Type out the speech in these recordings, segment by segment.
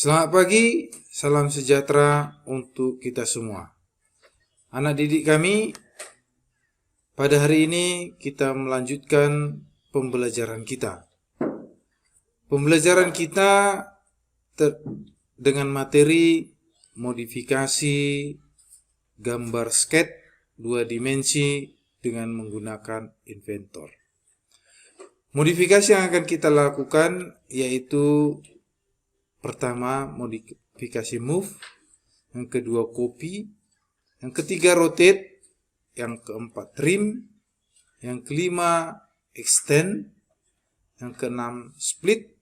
Selamat pagi, salam sejahtera untuk kita semua. Anak didik kami, pada hari ini kita melanjutkan pembelajaran kita. Pembelajaran kita dengan materi modifikasi gambar sketch 2 dimensi dengan menggunakan Inventor. Modifikasi yang akan kita lakukan yaitu pertama modifikasi move, yang kedua copy, yang ketiga rotate, yang keempat trim, yang kelima extend, yang keenam split,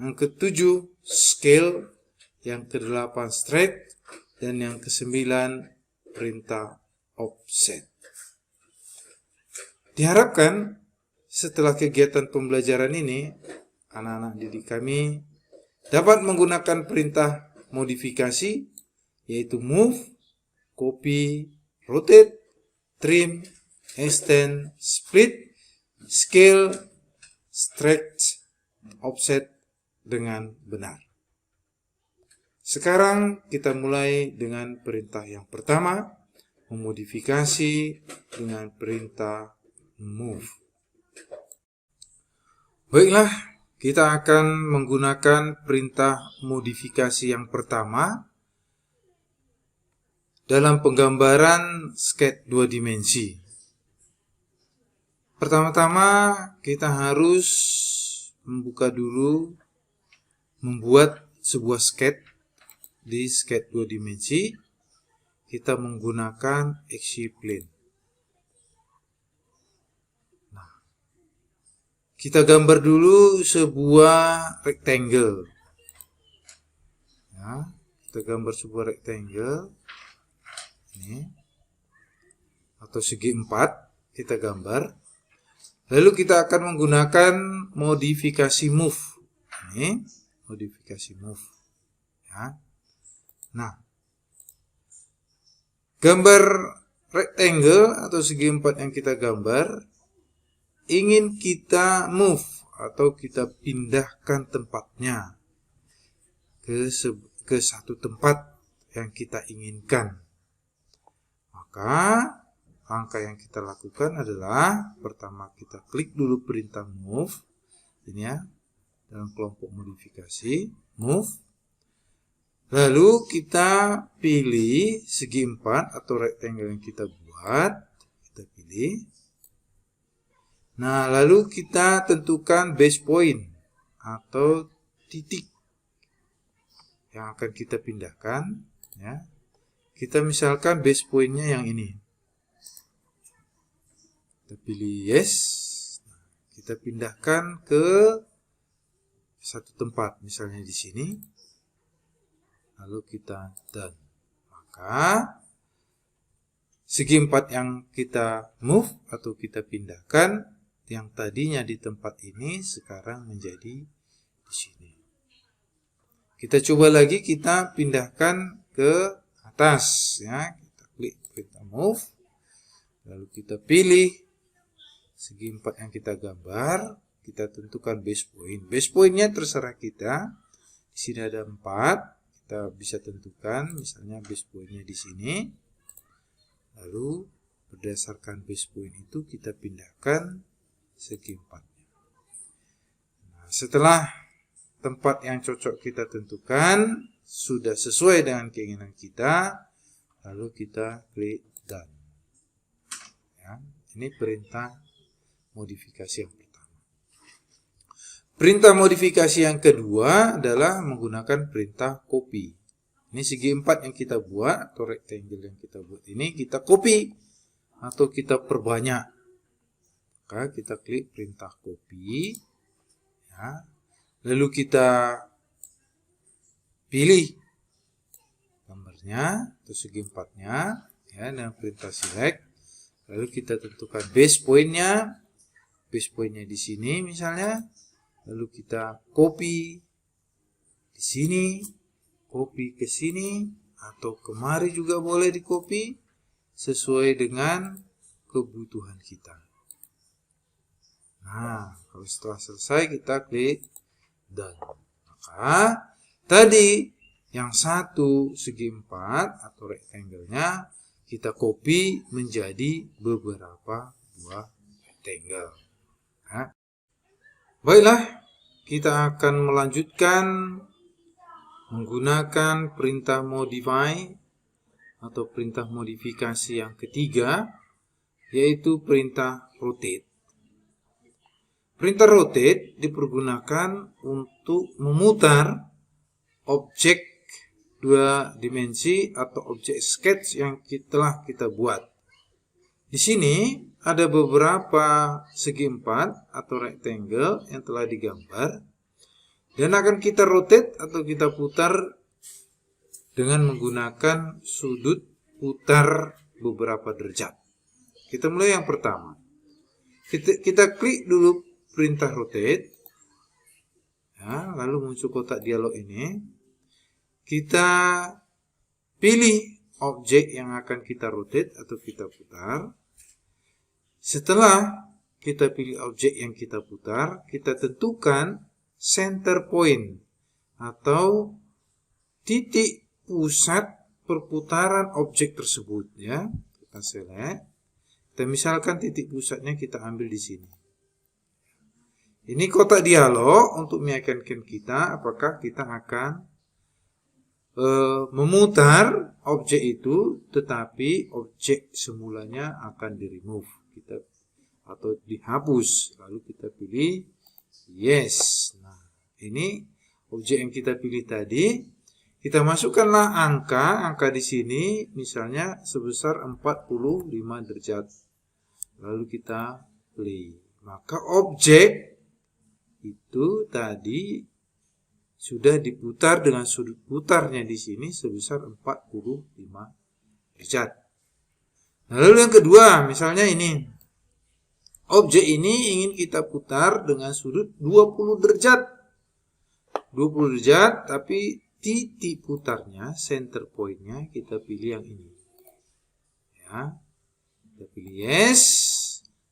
yang ketujuh scale, yang kedelapan straight, dan yang kesembilan perintah offset. Diharapkan setelah kegiatan pembelajaran ini, anak-anak didik kami dapat menggunakan perintah modifikasi, yaitu move, copy, rotate, trim, extend, split, scale, stretch, offset dengan benar. Sekarang kita mulai dengan perintah yang pertama, memodifikasi dengan perintah move. Baiklah, kita akan menggunakan perintah modifikasi yang pertama dalam penggambaran sketch 2 dimensi. Pertama-tama kita harus membuat sebuah sketch di sketch 2 dimensi. Kita menggunakan axis plane. Kita gambar dulu sebuah rectangle. Ya, kita gambar sebuah rectangle. Ini. Atau segi 4 kita gambar. Lalu kita akan menggunakan modifikasi move. Ini, modifikasi move. Ya. Nah, gambar rectangle atau segi 4 yang kita gambar ingin kita move atau kita pindahkan tempatnya ke satu tempat yang kita inginkan. Maka langkah yang kita lakukan adalah pertama kita klik dulu perintah move ini ya, dalam kelompok modifikasi move. Lalu kita pilih segi 4 atau rectangle yang kita buat, kita pilih. Nah, lalu kita tentukan base point atau titik yang akan kita pindahkan. Ya. Kita misalkan base pointnya yang ini. Kita pilih yes. Nah, kita pindahkan ke satu tempat, misalnya di sini. Lalu kita done. Maka segi 4 yang kita move atau kita pindahkan, yang tadinya di tempat ini sekarang menjadi di sini. Kita coba lagi, kita pindahkan ke atas ya. Kita klik perintah move. Lalu kita pilih segi 4 yang kita gambar, kita tentukan base point. Base pointnya terserah kita. Di sini ada 4, kita bisa tentukan misalnya base pointnya di sini. Lalu berdasarkan base point itu kita pindahkan segi 4. Nah, setelah tempat yang cocok kita tentukan sudah sesuai dengan keinginan kita, lalu kita klik done. Ya, ini perintah modifikasi yang pertama. Perintah modifikasi yang kedua adalah menggunakan perintah copy. Ini segi 4 yang kita buat atau rectangle yang kita buat ini kita copy atau kita perbanyak. Maka kita klik perintah copy ya. Lalu kita pilih gambarnya atau segi 4-nya ya, dengan perintah select. Lalu kita tentukan base point-nya. Base point-nya di sini misalnya. Lalu kita copy di sini, copy ke sini atau kemari juga boleh di copy sesuai dengan kebutuhan kita. Nah, kalau setelah selesai kita klik done. Maka Tadi yang satu segi 4 atau rectangle-nya kita copy menjadi beberapa buah rectangle. Nah, baiklah, kita akan melanjutkan menggunakan perintah modify atau perintah modifikasi yang ketiga, yaitu perintah rotate. Perintah rotate dipergunakan untuk memutar objek dua dimensi atau objek sketch yang telah kita buat. Di sini ada beberapa segi 4 atau rectangle yang telah digambar dan akan kita rotate atau kita putar dengan menggunakan sudut putar beberapa derajat. Kita mulai yang pertama. Kita klik dulu perintah rotate. Ya, lalu muncul kotak dialog ini. Kita pilih objek yang akan kita rotate atau kita putar. Setelah kita pilih objek yang kita putar, kita tentukan center point atau titik pusat perputaran objek tersebut. Ya, kita select. Kita misalkan titik pusatnya kita ambil di sini. Ini kotak dialog untuk meyakinkan kita apakah kita akan memutar objek itu, tetapi objek semulanya akan di-remove atau dihapus. Lalu kita pilih yes. Nah, ini objek yang kita pilih tadi. Kita masukkanlah angka di sini misalnya sebesar 45 derajat. Lalu kita play. Maka objek itu tadi sudah diputar dengan sudut putarnya di sini sebesar 45 derajat. Lalu yang kedua, misalnya ini. Objek ini ingin kita putar dengan sudut 20 derajat. 20 derajat, tapi titik putarnya, center point-nya kita pilih yang ini. Ya. Kita pilih yes.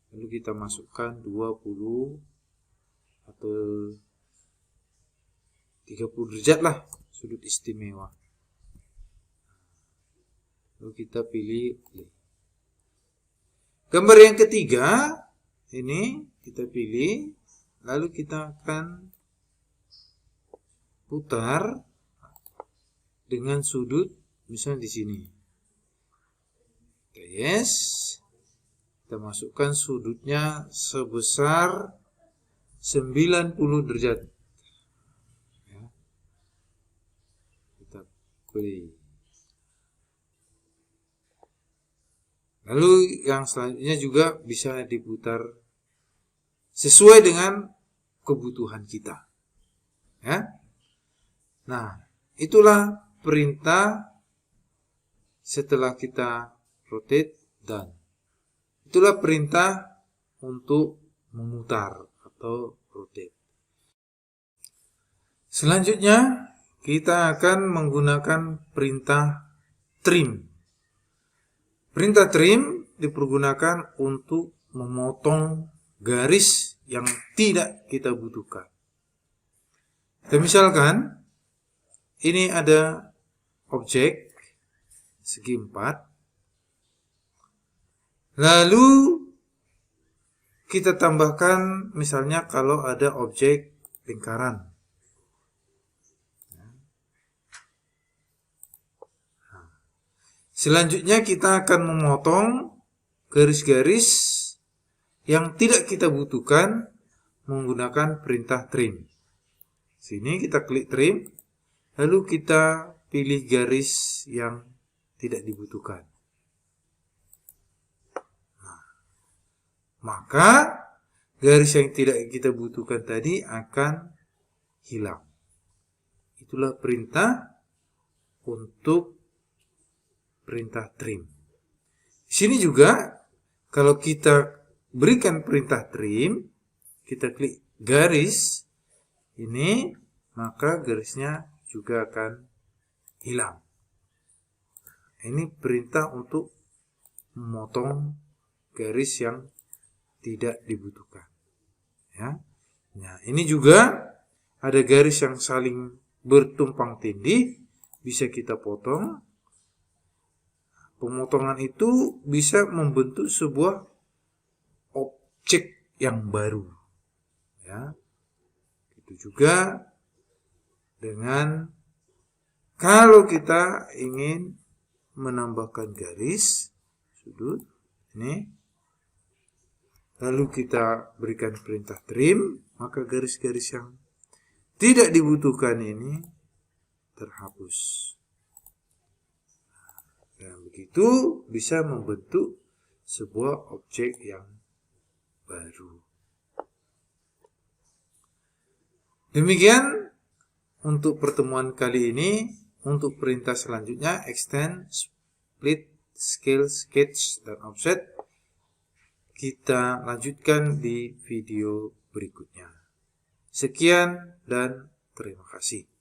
Lalu kita masukkan 20 atau 30 derajat lah sudut istimewa. Lalu kita pilih play. Gambar yang ketiga ini kita pilih, lalu kita akan putar dengan sudut misalnya di sini. Yes. Kita masukkan sudutnya sebesar 90 derajat. Lalu yang selanjutnya juga bisa diputar sesuai dengan kebutuhan kita. Ya. Nah, itulah perintah setelah kita rotate dan itulah perintah untuk memutar atau rotate. Selanjutnya kita akan menggunakan perintah trim. Perintah trim dipergunakan untuk memotong garis yang tidak kita butuhkan. Kita misalkan ini ada objek segi 4. Lalu kita tambahkan misalnya kalau ada objek lingkaran. Selanjutnya kita akan memotong garis-garis yang tidak kita butuhkan menggunakan perintah trim. Sini kita klik trim, lalu kita pilih garis yang tidak dibutuhkan. Nah, maka garis yang tidak kita butuhkan tadi akan hilang. Itulah perintah untuk perintah trim. Di sini juga kalau kita berikan perintah trim, kita klik garis ini, maka garisnya juga akan hilang. Ini perintah untuk memotong garis yang tidak dibutuhkan. Ya. Nah, ini juga ada garis yang saling bertumpang tindih, bisa kita potong. Pemotongan itu bisa membentuk sebuah objek yang baru. Ya. Itu juga dengan kalau kita ingin menambahkan garis sudut ini, lalu kita berikan perintah trim, maka garis-garis yang tidak dibutuhkan ini terhapus. Dan begitu bisa membentuk sebuah objek yang baru. Demikian untuk pertemuan kali ini. Untuk perintah selanjutnya, extend, split, scale, sketch, dan offset, kita lanjutkan di video berikutnya. Sekian dan terima kasih.